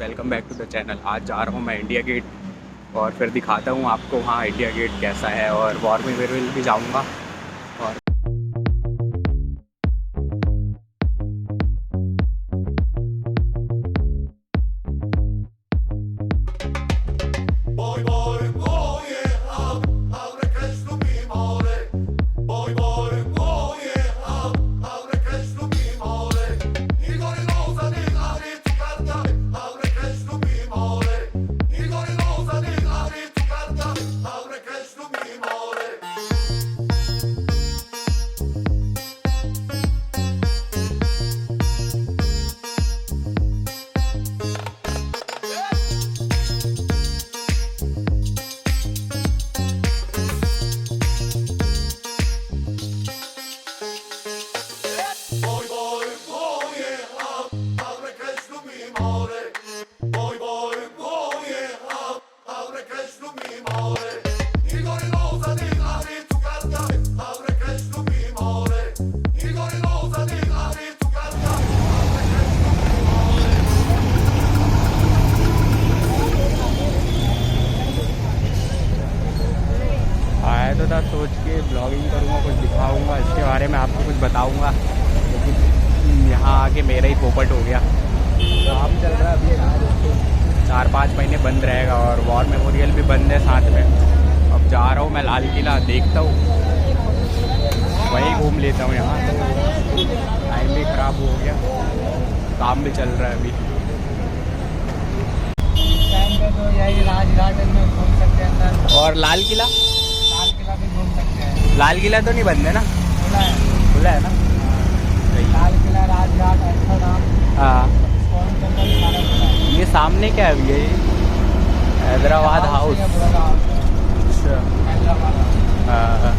Welcome back to the channel. आज जा रहा हूँ मैं इंडिया गेट और फिर दिखाता हूँ आपको वहाँ इंडिया गेट कैसा है और वॉर मेमोरियल भी जाऊँगा। और आया तो था सोच के ब्लॉगिंग करूँगा, कुछ दिखाऊँगा, इसके बारे में आपको कुछ बताऊँगा, लेकिन यहाँ आके मेरा ही पोपट हो गया। काम चल रहा है अभी, 4-5 महीने बंद रहेगा और वॉर मेमोरियल भी बंद है साथ में। अब जा रहा हूँ मैं लाल किला, देखता हूँ, वहीं घूम लेता हूँ। यहाँ तो टाइम भी ख़राब हो गया, काम भी चल रहा है अभी। टाइम पे तो यही राज गार्डन में घूम सकते हैं अंदर, और लाल किला भी घूम सकते हैं। लाल किला तो नहीं बंद है ना? खुला है ना? लाल किला, राजघाट, अच्छा नाम। हाँ, कौन टेम्पल सारा खुला है। ये सामने क्या है भैया? ये हैदराबाद हाउस। अच्छा, हैदराबाद। हाँ।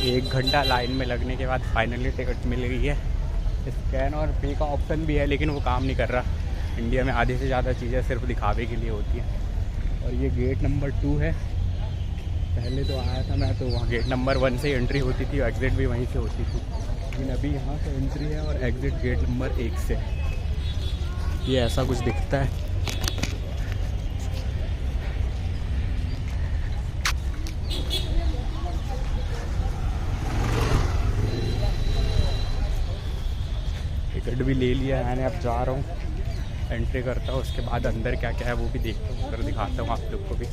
एक घंटा लाइन में लगने के बाद फाइनली टिकट मिल गई है। स्कैन और पे का ऑप्शन भी है, लेकिन वो काम नहीं कर रहा। इंडिया में आधे से ज़्यादा चीज़ें सिर्फ दिखावे के लिए होती हैं। और ये गेट नंबर 2 है। पहले तो आया था मैं, तो वहाँ गेट नंबर 1 से एंट्री होती थी, एग्ज़िट भी वहीं से होती थी, लेकिन अभी यहाँ से एंट्री है और एग्ज़िट गेट नंबर 1 से। ये ऐसा कुछ दिखता है। टिकट भी ले लिया है मैंने, अब जा रहा हूँ, एंट्री करता हूँ, उसके बाद अंदर क्या क्या है वो भी देखता हूँ, फिर दिखाता हूँ आप लोग को भी।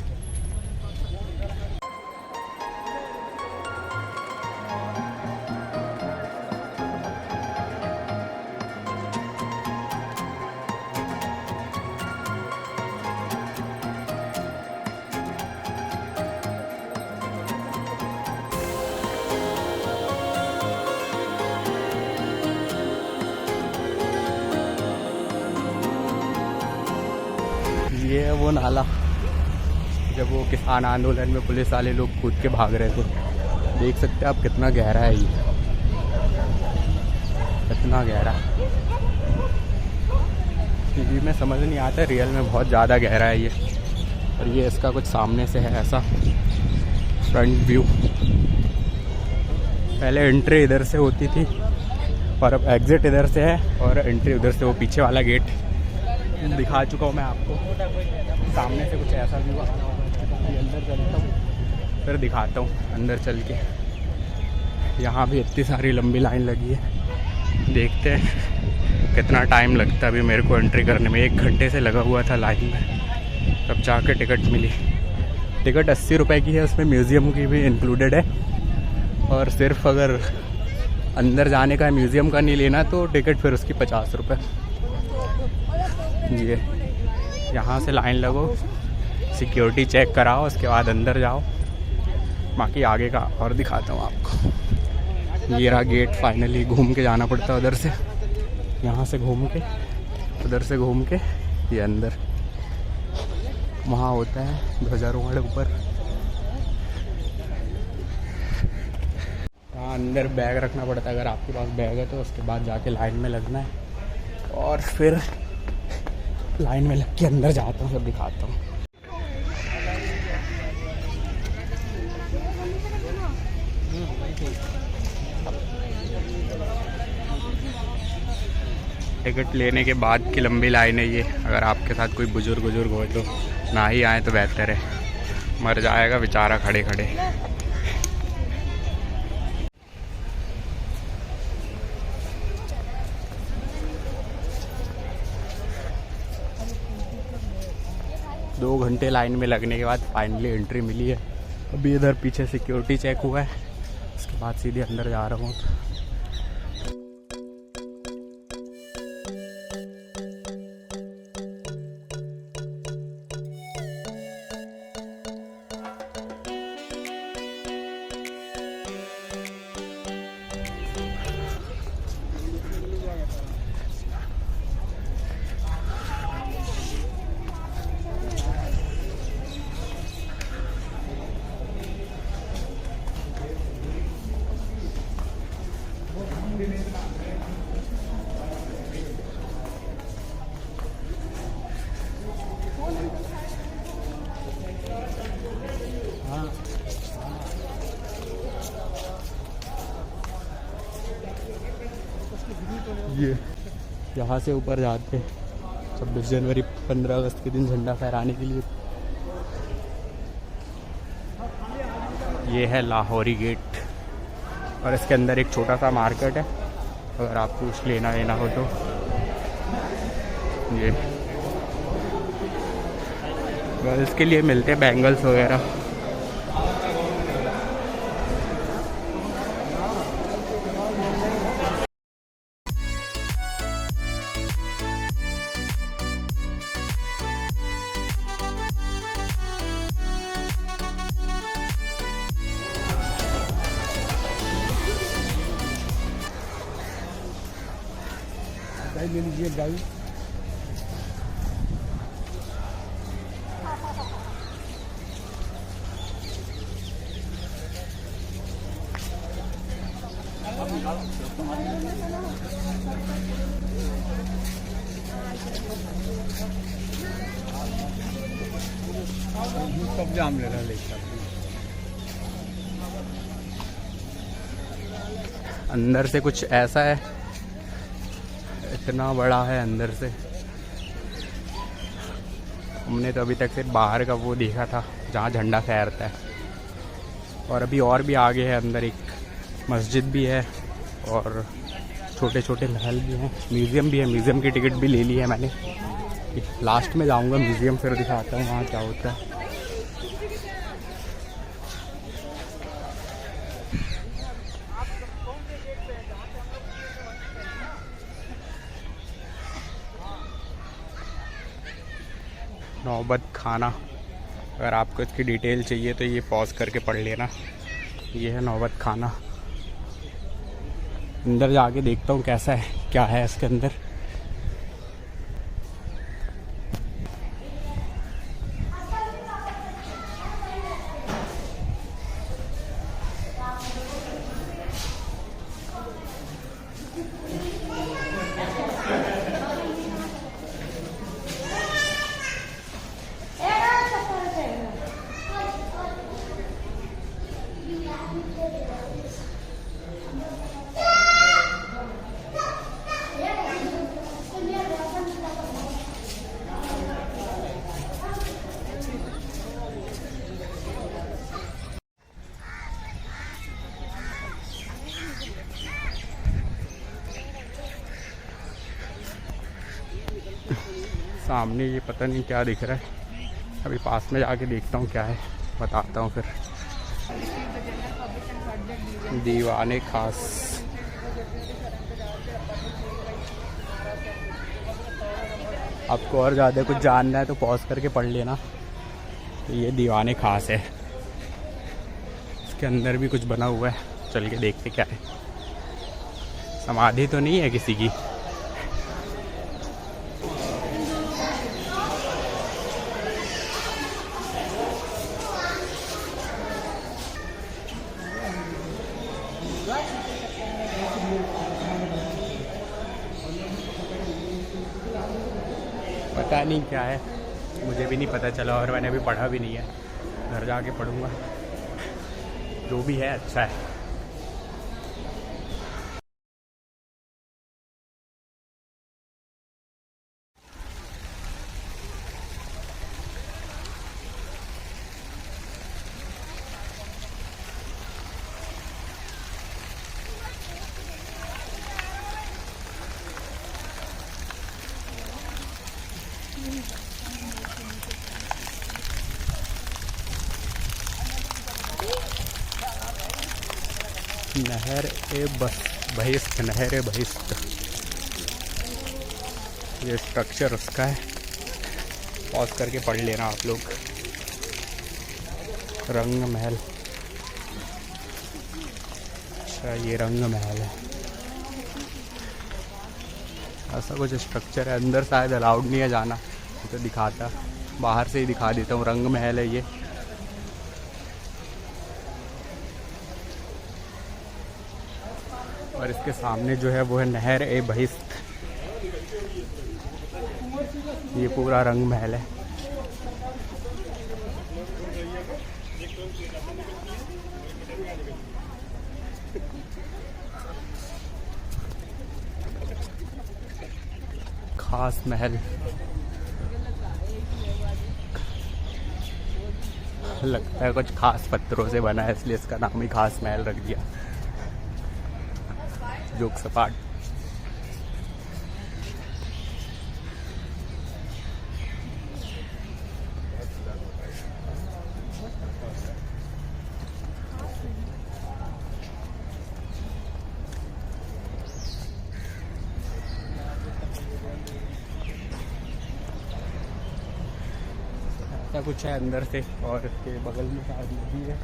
ये है वो नाला, जब वो किसान आंदोलन में पुलिस वाले लोग कूद के भाग रहे थे। देख सकते हैं आप कितना गहरा है ये, कितना गहरा। टीवी में समझ नहीं आता, रियल में बहुत ज़्यादा गहरा है ये। और ये इसका कुछ सामने से है ऐसा फ्रंट व्यू। पहले एंट्री इधर से होती थी और अब एग्ज़िट इधर से है और एंट्री उधर से। वो पीछे वाला गेट दिखा चुका हूँ मैं आपको। सामने से कुछ ऐसा व्यू आ रहा होगा। अंदर चलता हूँ, फिर दिखाता हूँ अंदर चल के। यहाँ भी इतनी सारी लंबी लाइन लगी है, देखते हैं कितना टाइम लगता है अभी मेरे को एंट्री करने में। 1 घंटे से लगा हुआ था लाइन में, तब जाके टिकट मिली। टिकट 80 रुपये की है, उसमें म्यूज़ियम की भी इंक्लूडेड है। और सिर्फ अगर अंदर जाने का म्यूज़ियम का नहीं लेना तो टिकट फिर उसकी 50 रुपये। ये यहाँ से लाइन लगो, सिक्योरिटी चेक कराओ, उसके बाद अंदर जाओ। बाकी आगे का और दिखाता हूँ आपको। ये रहा गेट, फाइनली घूम के जाना पड़ता है उधर से, यहाँ से घूम के, उधर से घूम के ये अंदर वहाँ होता है ध्वजारोहण ऊपर। हाँ, अंदर बैग रखना पड़ता है, अगर आपके पास बैग है तो उसके बाद जाके लाइन में लगना है और फिर लाइन में लग के अंदर जाता हूँ, सब दिखाता हूँ। टिकट लेने के बाद की लंबी लाइन है ये। अगर आपके साथ कोई बुजुर्ग हो तो ना ही आए तो बेहतर है, मर जाएगा बेचारा खड़े खड़े। दो घंटे लाइन में लगने के बाद फाइनली एंट्री मिली है। अभी इधर पीछे सिक्योरिटी चेक हुआ है, उसके बाद सीधे अंदर जा रहा हूँ। ये यहाँ से ऊपर जाते 26 जनवरी 15 अगस्त के दिन झंडा फहराने के लिए। ये है लाहौरी गेट और इसके अंदर एक छोटा सा मार्केट है, अगर आपको कुछ लेना हो तो। ये गर्ल्स के लिए मिलते हैं बैंगल्स वगैरह। ले लीजिए गाड़ी। सब जाम ले रहा है। अंदर से कुछ ऐसा है, इतना बड़ा है अंदर से। हमने तो अभी तक सिर्फ बाहर का वो देखा था जहाँ झंडा फहरता है, और अभी और भी आगे है अंदर एक मस्जिद भी है और छोटे छोटे महल भी हैं, म्यूज़ियम भी है। म्यूज़ियम की टिकट भी ले ली है मैंने। लास्ट में जाऊँगा म्यूज़ियम, फिर दिखाता हूँ वहाँ क्या होता है। नौबत खाना, अगर आपको इसकी डिटेल चाहिए तो ये पॉज करके पढ़ लेना। ये है नौबत खाना। अंदर जाके देखता हूँ कैसा है, क्या है इसके अंदर। सामने ये पता नहीं क्या दिख रहा है, अभी पास में जाके देखता हूँ क्या है, बताता हूँ फिर। दीवाने खास, आपको और ज़्यादा कुछ जानना है तो पॉज करके पढ़ लेना। तो ये दीवाने खास है, इसके अंदर भी कुछ बना हुआ है, चल के देखते क्या है। समाधि तो नहीं है किसी की। पता नहीं क्या है, मुझे भी नहीं पता चला और मैंने अभी पढ़ा भी नहीं है, घर जाके पढ़ूँगा। जो भी है अच्छा है। नहर ए बहिस्त, नहर ए बहिस्त, ये स्ट्रक्चर उसका है। पॉज करके पढ़ लेना आप लोग। रंग महल, अच्छा ये रंग महल है, ऐसा कुछ स्ट्रक्चर है। अंदर शायद अलाउड नहीं है जाना, तो दिखाता, बाहर से ही दिखा देता हूँ। रंग महल है ये। और इसके सामने जो है वो है नहर ए बहिस्त। ये पूरा रंग महल है। खास महल, लगता है कुछ खास पत्थरों से बना है, इसलिए इसका नाम ही खास महल रख दिया। जोक सपाट। ऐसा कुछ है अंदर से। और इसके बगल में शायद नदी है,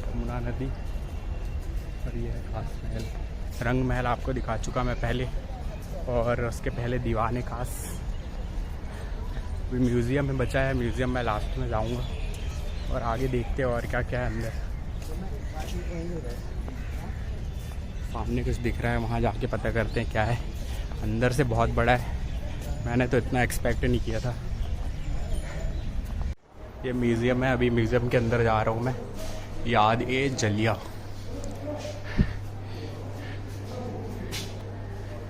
यमुना नदी। और ये है खास महल। रंग महल आपको दिखा चुका मैं पहले, और उसके पहले दीवाने खास। भी म्यूज़ियम में बचा है, म्यूज़ियम में लास्ट में जाऊंगा और आगे देखते हैं और क्या क्या है अंदर। सामने कुछ दिख रहा है, वहाँ जाके पता करते हैं क्या है। अंदर से बहुत बड़ा है, मैंने तो इतना एक्सपेक्ट नहीं किया था। ये म्यूज़ियम है, अभी म्यूज़ियम के अंदर जा रहा हूँ मैं। याद ए जलिया,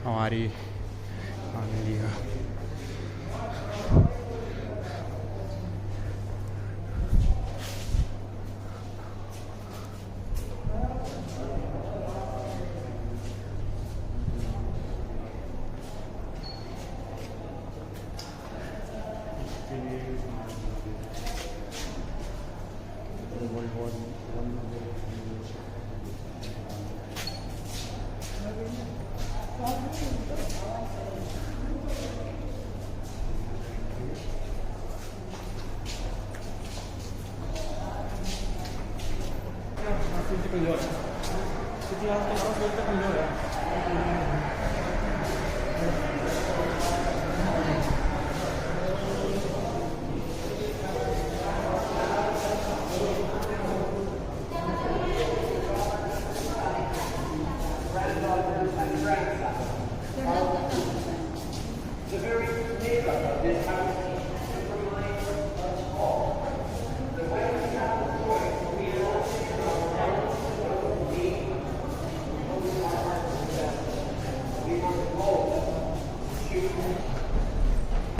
हमारी आंगलिया।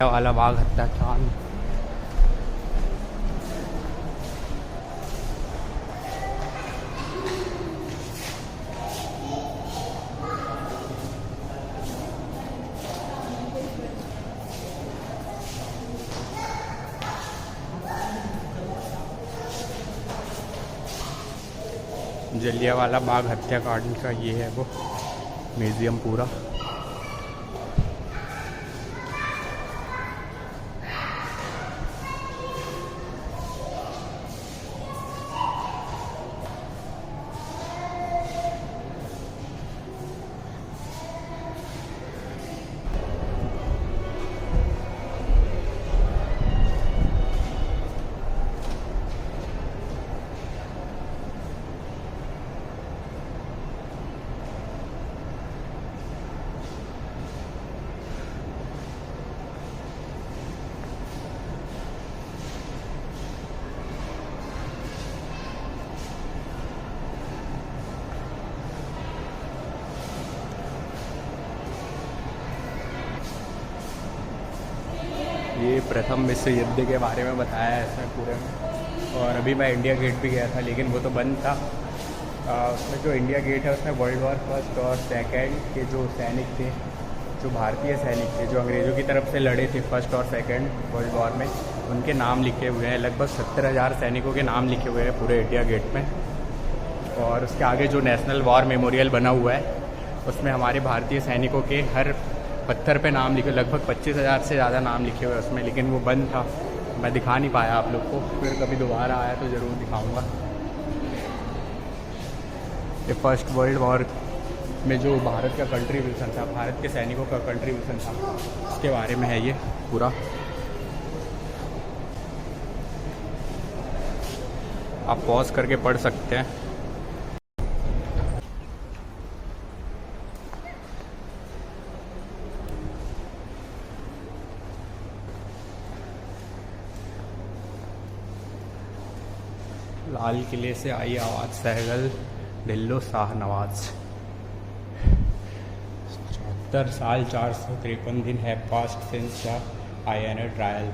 वाला बाग हत्याकांड। जलियांवाला बाग हत्याकांड का ये है वो म्यूज़ियम पूरा। ये प्रथम विश्व युद्ध के बारे में बताया है इसमें पूरे में। और अभी मैं इंडिया गेट भी गया था, लेकिन वो तो बंद था। उसमें जो इंडिया गेट है उसमें वर्ल्ड वॉर फर्स्ट और सेकेंड के जो सैनिक थे, जो भारतीय सैनिक थे जो अंग्रेज़ों की तरफ से लड़े थे फर्स्ट और सेकेंड वर्ल्ड वॉर में, उनके नाम लिखे हुए हैं। लगभग 70,000 सैनिकों के नाम लिखे हुए हैं पूरे इंडिया गेट में। और उसके आगे जो नेशनल वॉर मेमोरियल बना हुआ है उसमें हमारे भारतीय सैनिकों के हर पत्थर पे नाम लिखे, लगभग 25,000 से ज़्यादा नाम लिखे हुए उसमें, लेकिन वो बंद था, मैं दिखा नहीं पाया आप लोग को। फिर कभी दोबारा आया तो ज़रूर दिखाऊंगा। ये फर्स्ट वर्ल्ड वॉर में जो भारत का कंट्रीब्यूशन था, भारत के सैनिकों का कंट्रीब्यूशन था, उसके बारे में है ये पूरा। आप पॉज करके पढ़ सकते हैं। लाल किले से आई आवाज़, सहगल ढिल्लो शाह नवाज। 74 साल 453 दिन है past since the INA trial.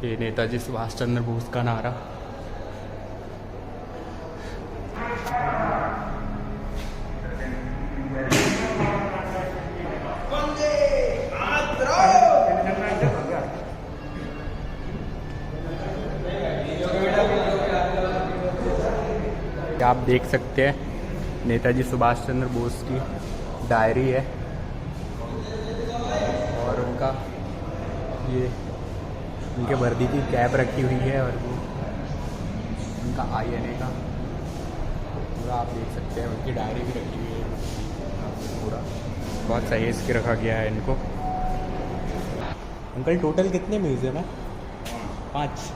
ये नेताजी सुभाष चंद्र बोस का नारा। आप देख सकते हैं नेताजी सुभाष चंद्र बोस की डायरी है और उनका ये उनके वर्दी की कैप रखी हुई है और वो उनका INA का पूरा आप देख सकते हैं, उनकी डायरी भी रखी हुई है पूरा। बहुत सही इसके रखा गया है इनको। अंकल टोटल कितने म्यूज़ियम है? 5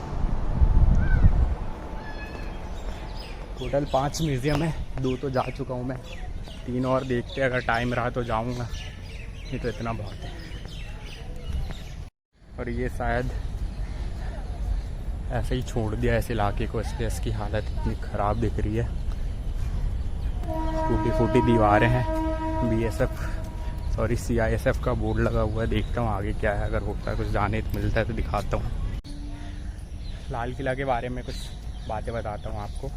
टोटल 5 म्यूज़ियम है। 2 तो जा चुका हूँ मैं, 3 और देखते हैं, अगर टाइम रहा तो जाऊँगा, नहीं तो इतना बहुत है। और ये शायद ऐसे ही छोड़ दिया इस इलाके को, इसलिए इसकी हालत इतनी ख़राब दिख रही है। टूटी फूटी दीवारें हैं। CISF का बोर्ड लगा हुआ है। देखता हूँ आगे क्या है, अगर होता है कुछ जाने तो मिलता है तो दिखाता हूँ। लाल किला के बारे में कुछ बातें बताता हूँ आपको।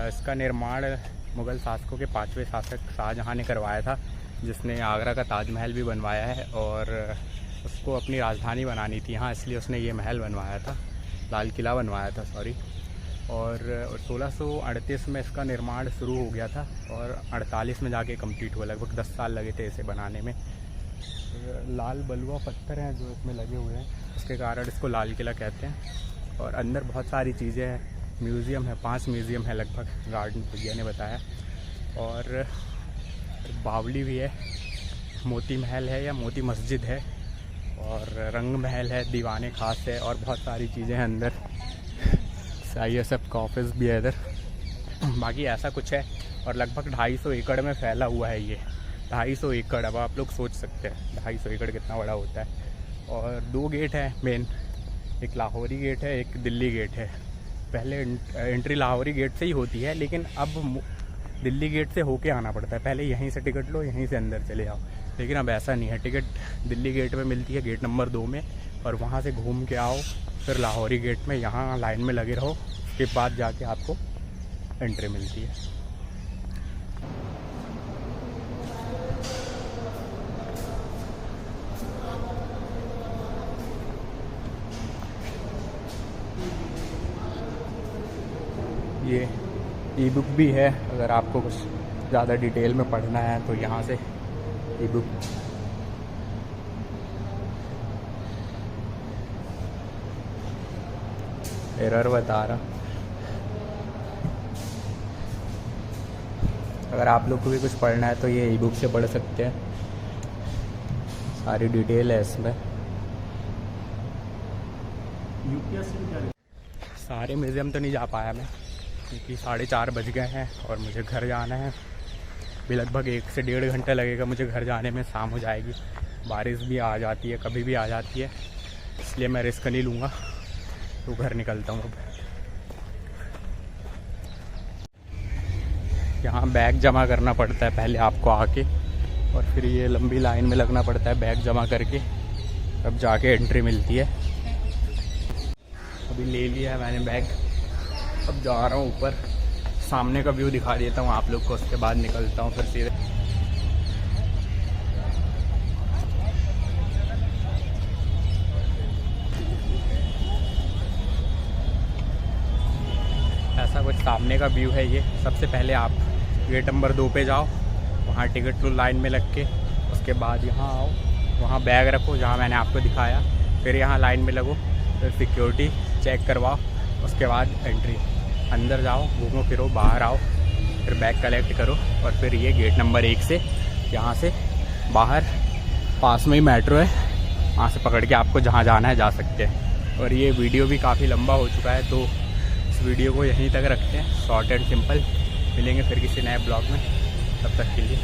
इसका निर्माण मुग़ल शासकों के 5वें शासक शाहजहाँ ने करवाया था, जिसने आगरा का ताजमहल भी बनवाया है और उसको अपनी राजधानी बनानी थी यहाँ, इसलिए उसने ये महल बनवाया था, लाल किला बनवाया था सॉरी। और 1638 में इसका निर्माण शुरू हो गया था और 48 में जाके कंप्लीट हुआ। लगभग 10 साल लगे थे इसे बनाने में। लाल बलुआ पत्थर हैं जो इसमें लगे हुए हैं, इसके कारण इसको लाल किला कहते हैं। और अंदर बहुत सारी चीज़ें हैं, म्यूज़ियम है, 5 म्यूज़ियम है लगभग, गार्डन भैया ने बताया। और बावली भी है, मोती महल है या मोती मस्जिद है, और रंग महल है, दीवाने खास है, और बहुत सारी चीज़ें हैं अंदर। CISF का ऑफिस भी है इधर। बाकी ऐसा कुछ है। और लगभग 250 एकड़ में फैला हुआ है ये। 250 एकड़, अब आप लोग सोच सकते हैं 250 एकड़ कितना बड़ा होता है। और 2 गेट हैं मेन, एक लाहौरी गेट है, एक दिल्ली गेट है। पहले एंट्री लाहौरी गेट से ही होती है, लेकिन अब दिल्ली गेट से होके आना पड़ता है। पहले यहीं से टिकट लो, यहीं से अंदर चले आओ, लेकिन अब ऐसा नहीं है। टिकट दिल्ली गेट में मिलती है, गेट नंबर 2 में, और वहाँ से घूम के आओ फिर लाहौरी गेट में, यहाँ लाइन में लगे रहो, उसके बाद जाके आपको एंट्री मिलती है। ये ई-बुक भी है, अगर आपको कुछ ज़्यादा डिटेल में पढ़ना है तो यहाँ से ई-बुक। एरर बता रहा। अगर आप लोग को भी कुछ पढ़ना है तो ये ई-बुक से पढ़ सकते हैं, सारी डिटेल है इसमें। सारे म्यूज़ियम तो नहीं जा पाया मैं, क्योंकि 4:30 बज गए हैं और मुझे घर जाना है। भी लगभग 1 से 1.5 घंटा लगेगा मुझे घर जाने में, शाम हो जाएगी। बारिश भी आ जाती है, कभी भी आ जाती है, इसलिए मैं रिस्क नहीं लूँगा, तो घर निकलता हूँ अब। यहाँ बैग जमा करना पड़ता है पहले आपको आके, और फिर ये लंबी लाइन में लगना पड़ता है बैग जमा करके, तब जाके एंट्री मिलती है। अभी ले लिया है मैंने बैग, अब जा रहा हूँ ऊपर। सामने का व्यू दिखा देता हूँ आप लोग को, उसके बाद निकलता हूँ फिर सीधे। ऐसा कुछ सामने का व्यू है ये। सबसे पहले आप गेट नंबर 2 पे जाओ, वहाँ टिकट लो लाइन में लग के। उसके बाद यहाँ आओ, वहाँ बैग रखो जहाँ मैंने आपको दिखाया, फिर यहाँ लाइन में लगो, फिर सिक्योरिटी चेक करवाओ, उसके बाद एंट्री। अंदर जाओ, घूमो फिरो, बाहर आओ, फिर बैग कलेक्ट करो, और फिर ये गेट नंबर 1 से यहाँ से बाहर पास में ही मेट्रो है, वहाँ से पकड़ के आपको जहाँ जाना है जा सकते हैं। और ये वीडियो भी काफ़ी लंबा हो चुका है, तो इस वीडियो को यहीं तक रखते हैं, शॉर्ट एंड सिंपल। मिलेंगे फिर किसी नए ब्लॉग में, तब तक के लिए